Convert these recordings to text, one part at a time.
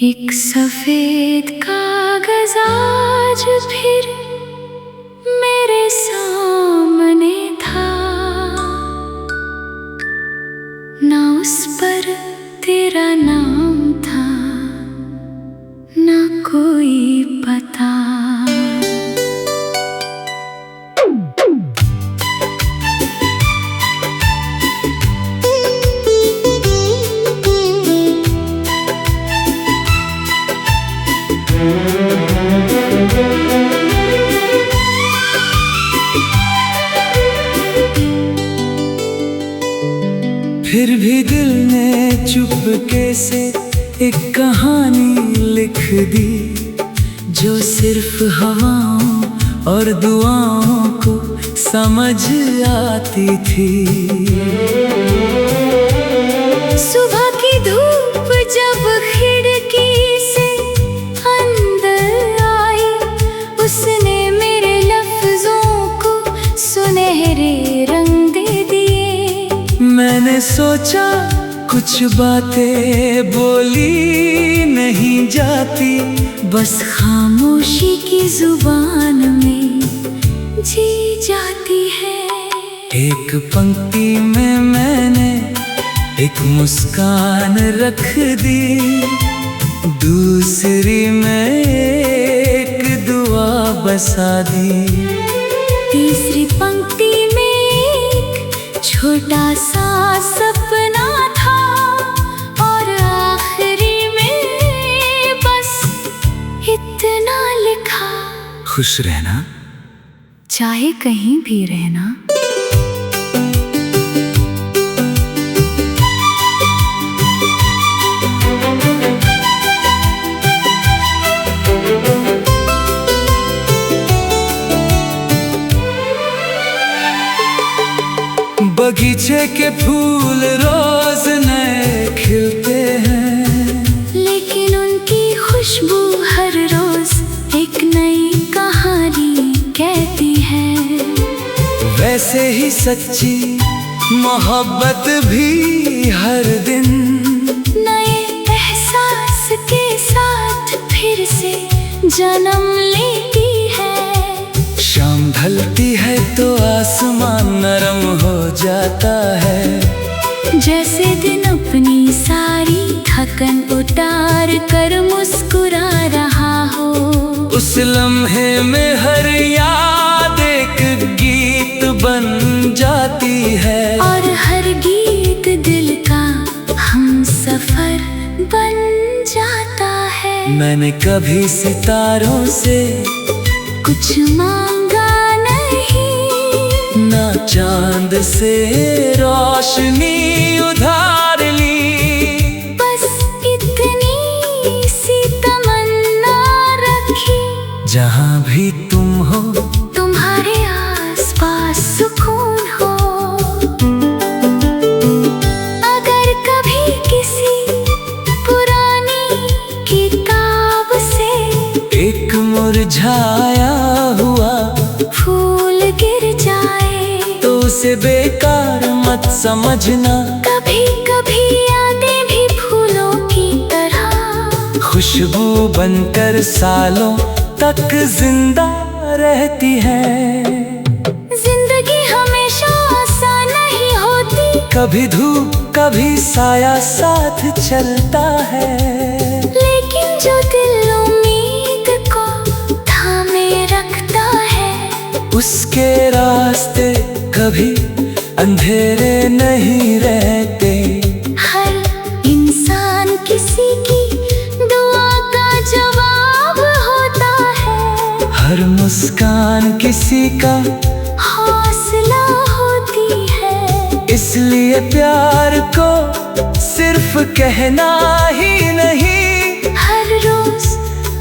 एक सफेद कागज आज फिर मेरे सामने था, ना उस पर तेरा नाम था, ना कोई पता। फिर भी दिल ने चुपके से एक कहानी लिख दी, जो सिर्फ हवाओं और दुआओं को समझ आती थी। सुबह की धूप जब खिड़की से अंदर आई, उसने मेरे लफ्जों को सुनहरे रंग दे दिए। मैंने सोचा कुछ बातें बोली नहीं जाती, बस खामोशी की जुबान में जी जाती है। एक पंक्ति में मैंने एक मुस्कान रख दी, दूसरी में एक दुआ बसा दी, तीसरी पंक्ति में एक छोटा सा सपना था, और आखिरी में बस इतना लिखा, खुश रहना चाहे कहीं भी रहना। बगीचे के फूल रोज नए खिलते हैं, लेकिन उनकी खुशबू हर रोज एक नई कहानी कहती है। वैसे ही सच्ची मोहब्बत भी हर दिन नए एहसास के साथ फिर से जन्म लेती है। शाम ढलती है तो आसमान नरम हो जाता है, जैसे दिन अपनी सारी थकन उतार कर मुस्कुरा रहा हो। उस लम्हे में हर याद एक गीत बन जाती है, और हर गीत दिल का हम सफर बन जाता है। मैंने कभी सितारों से कुछ मांगा नहीं, ना चांद से रोशनी उधार ली, बस इतनी सी तमन्ना रखी, जहाँ भी तुम हो तुम्हारे आसपास सुकून हो। अगर कभी किसी पुरानी किताब से एक मुरझाया हुआ फूल गिर जाए, तो उसे बेकार मत समझना। कभी कभी यादें भी फूलों की तरह खुशबू बनकर सालों तक जिंदा रहती है। जिंदगी हमेशा आसान नहीं होती, कभी धूप कभी साया साथ चलता है, लेकिन जो दिल उम्मीद को थामे रखता है, उसके रास्ते कभी अंधेरे नहीं रहते। हर इंसान किसी की दुआ का जवाब होता है, हर मुस्कान किसी का हौसला होती है। इसलिए प्यार को सिर्फ कहना ही नहीं, हर रोज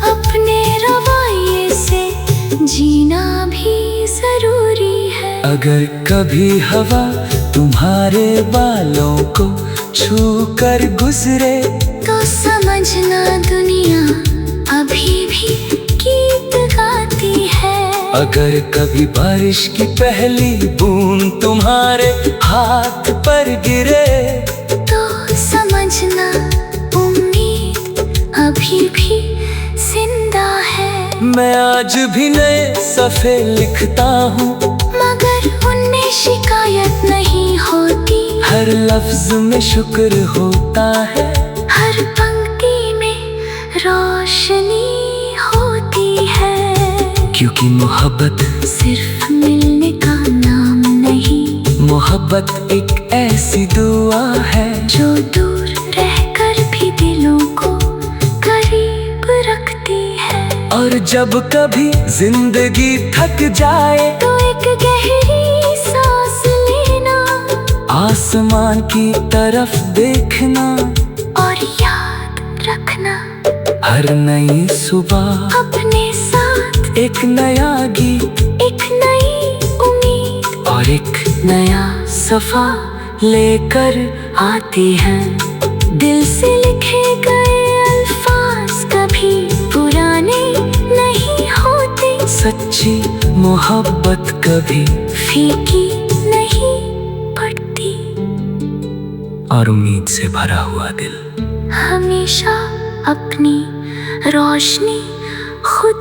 अपने रवैये से जीना भी जरूरी है। अगर कभी हवा तुम्हारे बालों को छू कर गुजरे, तो समझना दुनिया अभी भी गीत गाती है। अगर कभी बारिश की पहली बूंद तुम्हारे हाथ पर गिरे, तो समझना उम्मीद अभी मैं आज भी नए सफ़े लिखता हूँ, मगर उनमें शिकायत नहीं होती। हर लफ्ज में शुक्र होता है, हर पंक्ति में रोशनी होती है। क्योंकि मोहब्बत सिर्फ मिलने का नाम नहीं, मोहब्बत एक ऐसी दुआ है जो दूर रहकर भी दिलों को करीब रखती है। और जब कभी जिंदगी थक जाए तो एक गहरी सांस लेना, आसमान की तरफ देखना, और याद रखना हर नई सुबह अपने साथ एक नया गीत, एक नई उम्मीद और एक नया सफा लेकर आती है। दिल से लिखे गए अल्फाज कभी पुराने नहीं होते, सच्ची मोहब्बत कभी फीकी नहीं पड़ती। और उम्मीद से भरा हुआ दिल हमेशा अपनी रोशनी खुद